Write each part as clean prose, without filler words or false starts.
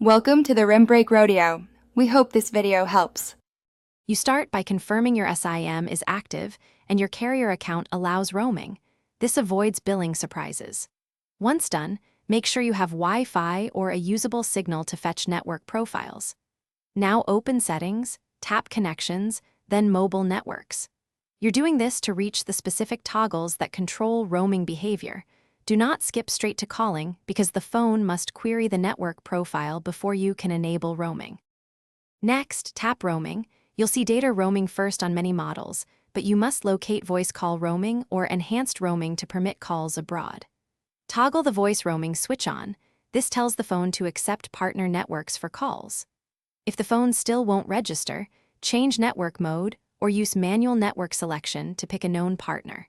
Welcome to the Rim Break Rodeo. We hope this video helps. You start by confirming your SIM is active and your carrier account allows roaming. This avoids billing surprises. Once done, make sure you have Wi-Fi or a usable signal to fetch network profiles. Now open Settings, tap Connections, then Mobile Networks. You're doing this to reach the specific toggles that control roaming behavior. Do not skip straight to calling because the phone must query the network profile before you can enable roaming. Next, tap Roaming. You'll see data roaming first on many models, but you must locate voice call roaming or enhanced roaming to permit calls abroad. Toggle the voice roaming switch on. This tells the phone to accept partner networks for calls. If the phone still won't register, change network mode or use manual network selection to pick a known partner.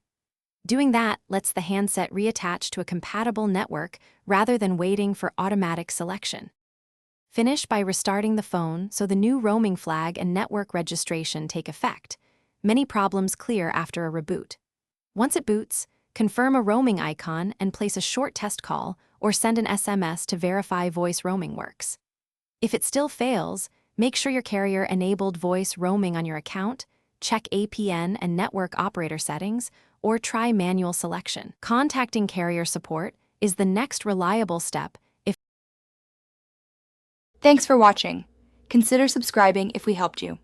Doing that lets the handset reattach to a compatible network rather than waiting for automatic selection. Finish by restarting the phone so the new roaming flag and network registration take effect. Many problems clear after a reboot. Once it boots, confirm a roaming icon and place a short test call or send an SMS to verify voice roaming works. If it still fails, make sure your carrier enabled voice roaming on your account, check APN and network operator settings, or try manual selection. Contacting carrier support is the next reliable step. Thanks for watching. Consider subscribing if we helped you.